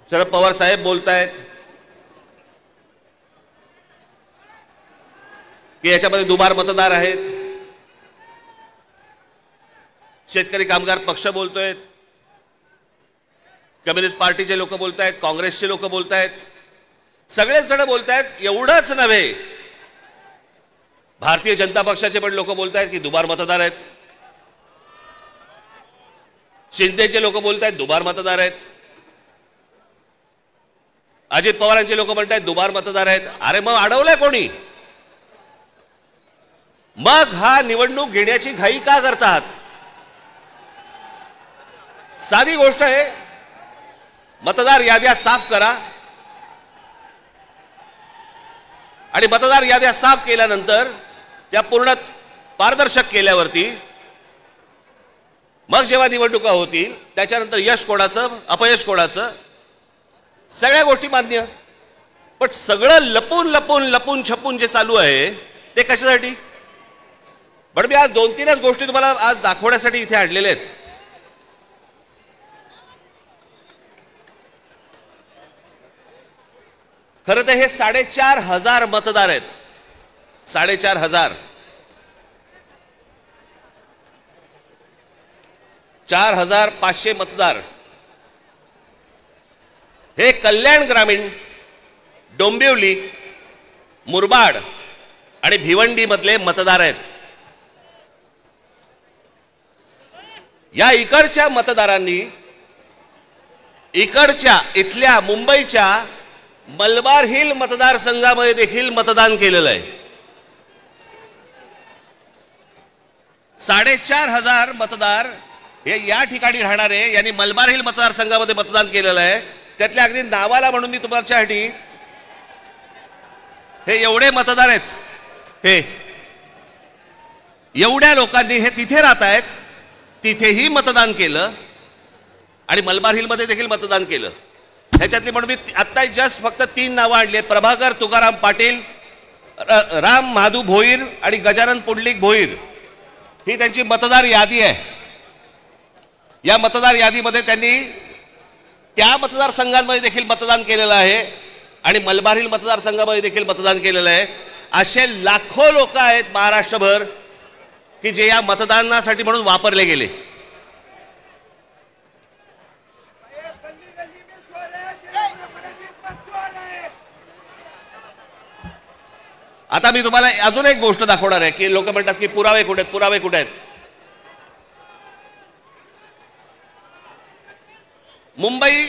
शरद पवार साहेब बोलतायत की याच्यामध्ये दुबार मतदार आहेत, शेतकरी कामगार पक्ष बोलतोय, कम्युनिस्ट पार्टीचे लोक बोलतायत, काँग्रेसचे लोक बोलतायत, सगळेच जण बोलतायत. एवढंच नव्हे, भारतीय जनता पक्षाचे पण लोक बोलतायत की दुबार मतदार आहेत, शिंदेचे लोक बोलतायत दुबार मतदार आहेत, अजित पवारांचे लोक म्हणतायत दुबार मतदार आहेत. अरे मग अडवलंय कोणी? मग हा निवडणूक घेण्याची घाई का करतात? साधी गोष्ट आहे, मतदार याद्या साफ करा आणि मतदार याद्या साफ केल्यानंतर त्या पूर्ण पारदर्शक केल्यावरती मग जेव्हा निवडणुका होतील त्याच्यानंतर यश कोणाचं अपयश कोणाचं सगळ्या गोष्टी मान्य. पण सगळं लपून लपून लपून छपून जे चालू आहे ते कशासाठी? पण मी आज 2-3च गोष्टी तुम्हाला आज दाखवण्यासाठी इथे आणलेल्या आहेत. खरं तर हे 4,500 मतदार आहेत. 4,500 4,500 मतदार हे कल्याण ग्रामीण, डोंबिवली, मुरबाड आणि भिवंडी मधले मतदार आहेत. या इकडच्या मतदारांनी इथल्या मुंबईच्या मलबार हिल मतदारसंघामध्ये देखील मतदान केलेलं आहे. 4,500 मतदार हे या ठिकाणी राहणारे यांनी मलबार हिल मतदारसंघामध्ये मतदान केलेलं आहे. त्यातल्या अगदी नावाला म्हणून मी तुमच्यासाठी हे एवढे मतदार आहेत, हे एवढ्या लोकांनी हे तिथे राहत आहेत, तिथेही मतदान केलं आणि मलबार हिल मध्ये देखील मतदान केलं. ह्याच्यातली म्हणून मी आत्ता जस्ट फक्त 3 नावं आणली आहेत. प्रभाकर तुकाराम पाटील, राम महादू भोईर आणि गजानन पुंडलिक भोईर ही त्यांची मतदार यादी आहे. या मतदार यादीमध्ये त्यांनी त्या मतदारसंघांमध्ये देखील मतदान केलेलं आहे आणि मलबार हिल मतदारसंघामध्ये देखील मतदान केलेलं आहे. असे लाखो लोक आहेत महाराष्ट्रभर की जे या मतदानासाठी म्हणून वापरले गेले. आता मी तुम्हाला अजून एक गोष्ट दाखवणार आहे की लोक म्हणतात की पुरावे कुठे आहेत, पुरावे कुठे आहेत. मुंबई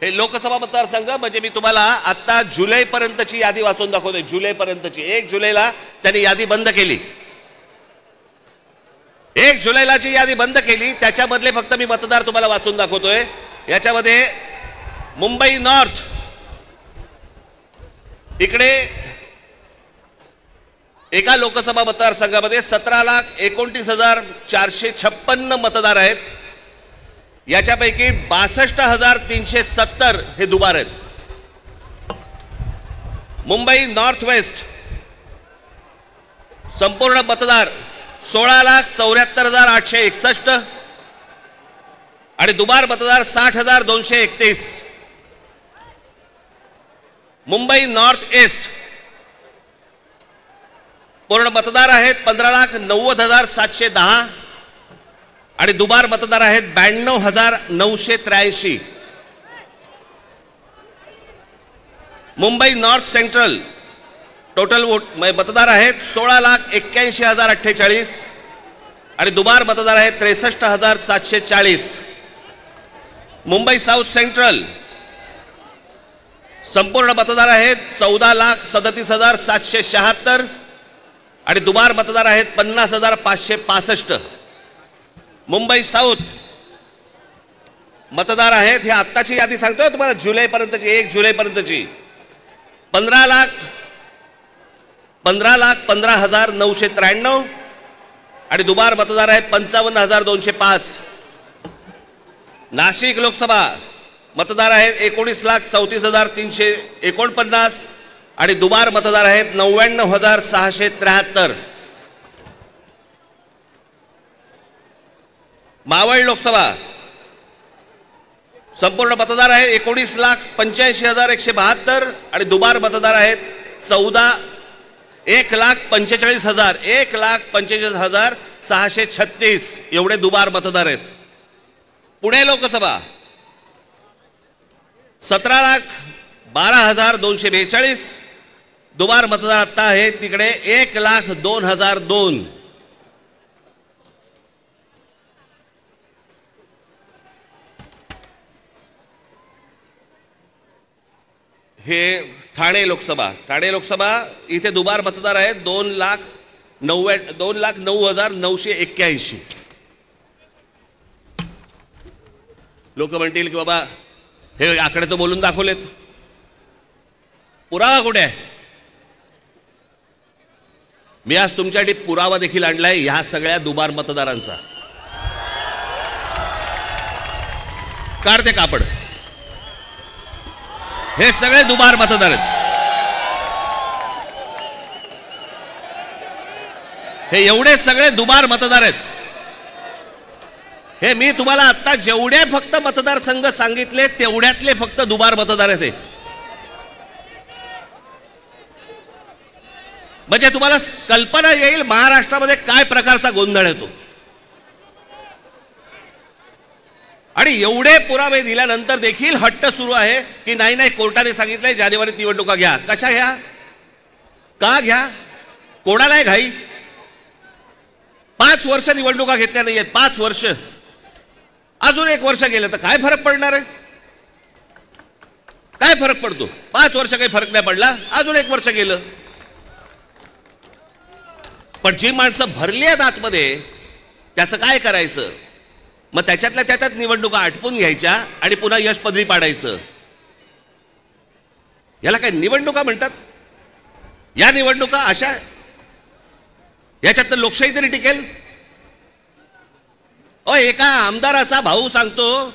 हे लोकसभा मतदारसंघ म्हणजे मी तुम्हाला आता जुलै पर्यंतची यादी वाचून दाखवतोय. जुलै पर्यंतची. 1 जुलैला त्यांनी यादी बंद केली. 1 जुलैला जी यादी बंद केली त्याच्यामधले फक्त मी मतदार तुम्हाला वाचून दाखवतोय. याच्यामध्ये मुंबई नॉर्थ इकडे एका लोकसभा मतदारसंघामध्ये 17,29,456 मतदार आहेत. याच्यापैकी 62,370 हे दुबार आहेत. मुंबई नॉर्थ वेस्ट संपूर्ण मतदार 16,74,861 आणि दुबार मतदार 60,231. मुंबई नॉर्थ ईस्ट पूर्ण मतदार आहेत 15,90,710 आणि दुबार मतदार आहेत 92,983. Mumbai north central total vote मतदार आहेत 16,81,048 आणि दुबार मतदार आहेत 63,740. मुंबई साऊथ सेंट्रल संपूर्ण मतदार आहेत 14,37,776 आणि दुबार मतदार आहेत 50,565. मुंबई साऊथ मतदार आहेत, हे आत्ताची यादी सांगतोय तुम्हाला जुलै पर्यंतची, 1 जुलै पर्यंतची 15,15,15,993 आणि दुबार मतदार आहेत 55,205. नाशिक लोकसभा मतदार आहेत 19,34,349 आणि दुबार मतदार आहेत 99,673. मावळ लोकसभा संपूर्ण मतदार आहे 19,85,172 आणि दुबार मतदार आहेत 1,45,000 1,45,636 एवढे दुबार मतदार आहेत. पुणे लोकसभा 17,12,242 दुबार मतदार आता आहेत तिकडे 1,02,002. हे ठाणे लोकसभा इथे दुबार मतदार आहेत 2,09,981. लोक म्हणतील की बाबा हे आकडे तो बोलून दाखवलेत, पुरावा कुठे आहे? मी आज तुमच्यासाठी पुरावा देखील आणलाय ह्या सगळ्या दुबार मतदारांचा. काढते कापड. हे सगळे दुबार मतदार आहेत. हे एवढे सगळे दुबार मतदार आहेत. हे मी तुम्हाला आता जेवढे फक्त मतदारसंघ सांगितले तेवढ्यातले फक्त दुबार मतदार आहेत. म्हणजे तुम्हाला कल्पना येईल महाराष्ट्रामध्ये काय प्रकारचा गोंधळ येतो. आणि एवढे पुरावे दिल्यानंतर देखील हट्ट सुरू आहे की नाही कोर्टाने सांगितलंय जानेवारीत निवडणुका घ्या. कशा घ्या? का घ्या? कोणाला आहे घाई? 5 वर्ष निवडणुका घेतल्या नाहीयेत. 5 वर्ष. अजून 1 वर्ष गेलं तर काय फरक पडणार आहे? काय फरक पडतो? 5 वर्ष काही फरक नाही पडला, अजून 1 वर्ष गेलं. पण जी माणसं भरली आहेत आतमध्ये त्याचं काय करायचं? मग त्याच्यातल्या त्याच्यात निवडणुका आटपून घ्यायच्या आणि पुन्हा यश पदरी पाडायचं. याला काय निवडणुका म्हणतात? या निवडणुका अशा याच्यात तर लोकशाही तरी टिकेल? एका आमदाराचा भाऊ सांगतो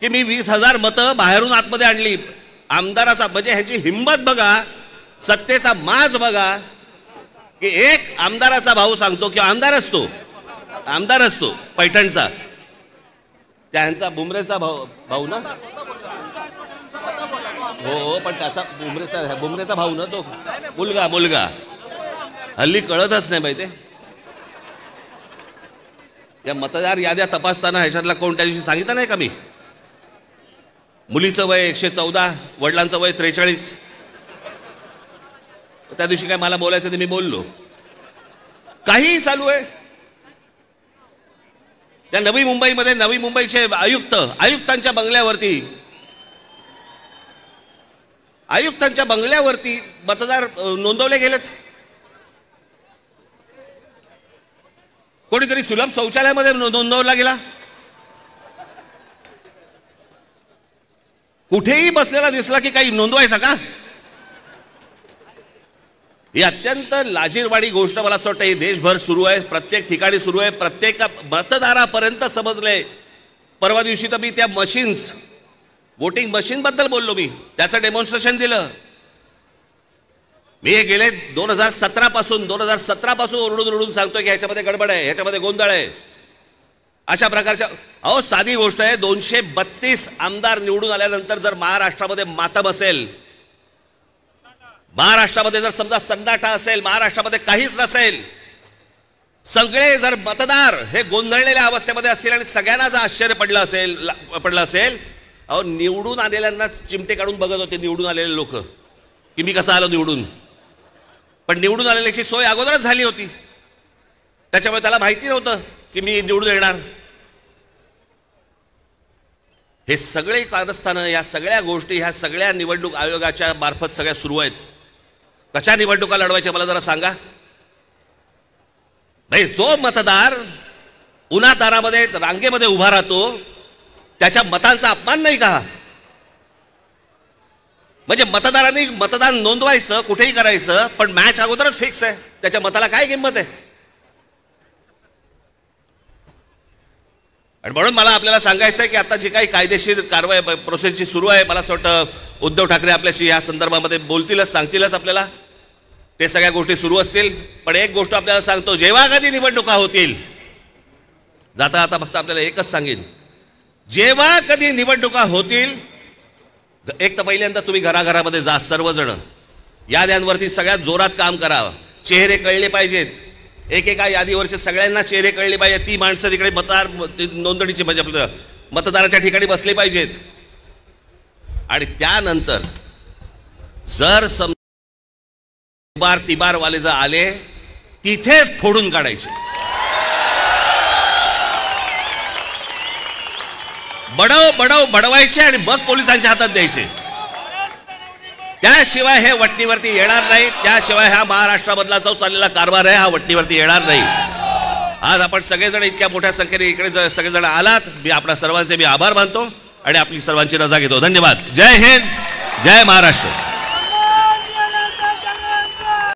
की मी 20,000 मतं बाहेरून आतमध्ये आणली. आमदाराचा म्हणजे ह्याची हिंमत बघा, सत्तेचा माज बघा की एक आमदाराचा भाऊ सांगतो की आमदार असतो पैठणचा, त्यांचा बुमरेचा भाऊ ना, हो पण त्याचा बुमरेचा भाऊ ना, तो मुलगा हल्ली कळतच नाही माहिती. या मतदार याद्या तपासताना ह्याच्यातला कोण त्या दिवशी सांगितलं नाही का मी? मुलीचं वय 114, वडिलांचं वय 43. त्या दिवशी काय मला बोलायचं ते मी बोललो. काहीही चालू आहे. त्या नवी मुंबईचे आयुक्तांच्या बंगल्यावरती मतदार नोंदवले गेलेत. कोणीतरी सुलभ शौचालयामध्ये नोंदवला गेला. कुठेही बसलेला दिसला की काही नोंदवायचा का? ही अत्यंत लाजिरवाणी गोष्ट मला असं वाटतं ही देशभर सुरू आहे, प्रत्येक ठिकाणी सुरू आहे, प्रत्येक मतदारापर्यंत समजलंय. परवा दिवशी तर मी त्या मशीन्स, वोटिंग मशीन बद्दल बोललो. मी त्याचं डेमॉन्स्ट्रेशन दिलं. मी हे गेले 2017 पासून ओरडून सांगतोय की ह्याच्यामध्ये गडबड आहे, ह्याच्यामध्ये गोंधळ आहे. अशा प्रकारच्या साधी गोष्ट आहे. 232 आमदार निवडून आल्यानंतर जर महाराष्ट्रामध्ये मातम असेल, महाराष्ट्रामध्ये जर समजा सन्नाटा असेल, महाराष्ट्रामध्ये काहीच नसेल, सगळे जर मतदार हे गोंधळलेल्या अवस्थेमध्ये असतील आणि सगळ्यांना जर आश्चर्य पडलं असेल, निवडून आलेल्यांना चिमटे काढून बघत होते निवडून आलेले लोक की मी कसा आलो निवडून. पण निवडून आलेल्याची सोय अगोदरच झाली होती, त्याच्यामुळे त्याला माहिती नव्हतं की मी निवडून येणार. हे सगळे कारस्थानं, या सगळ्या गोष्टी, ह्या सगळ्या निवडणूक आयोगाच्या मार्फत सगळ्या सुरू आहेत. कशा निवडणुका लढवायच्या मला जरा सांगा. नाही, जो मतदार उन्हातारामध्ये रांगेमध्ये उभा राहतो त्याच्या मतांचा अपमान नाही का? म्हणजे मतदारांनी मतदान नोंदवायचं, कुठेही करायचं, पण मॅच अगोदरच फिक्स आहे, त्याच्या मताला काय किंमत आहे? आणि म्हणून मला आपल्याला सांगायचं आहे की आता जी काही कायदेशीर कारवाई प्रोसेसची सुरू आहे, मला असं वाटतं उद्धव ठाकरे आपल्याशी या संदर्भामध्ये बोलतीलच, सांगतीलच आपल्याला. ते सगळ्या गोष्टी सुरू असतील. पण एक गोष्ट आपल्याला सांगतो, जेव्हा कधी निवडणुका होतील, जाता जाता फक्त आपल्याला एकच सांगेन, जेव्हा कधी निवडणुका होतील, एक तर पहिल्यांदा तुम्ही घराघरामध्ये जा, सर्वजण याद्यांवरती सगळ्यात जोरात काम करा, चेहरे कळले पाहिजेत, एकेका यादीवरचे सगळ्यांना चेहरे कळले पाहिजेत, ती माणसं तिकडे नोंदणीचे म्हणजे आपलं मतदानाच्या ठिकाणी बसले पाहिजेत. आणि त्यानंतर जर तिबार वाले जर आले तिथेच फोडून काढायचे, बडवायचे आणि मग पोलिसांच्या हातात द्यायचे. त्याशिवाय हे वटणीवरती येणार नाही, त्याशिवाय हा महाराष्ट्रामधला जो चाललेला कारभार आहे हा वटणीवरती येणार नाही. आज आपण सगळेजण इतक्या मोठ्या संख्येने इकडे सगळेजण आलात, मी आपल्या सर्वांचे मी आभार मानतो आणि आपली सर्वांची रजा घेतो. धन्यवाद. जय हिंद, जय महाराष्ट्र.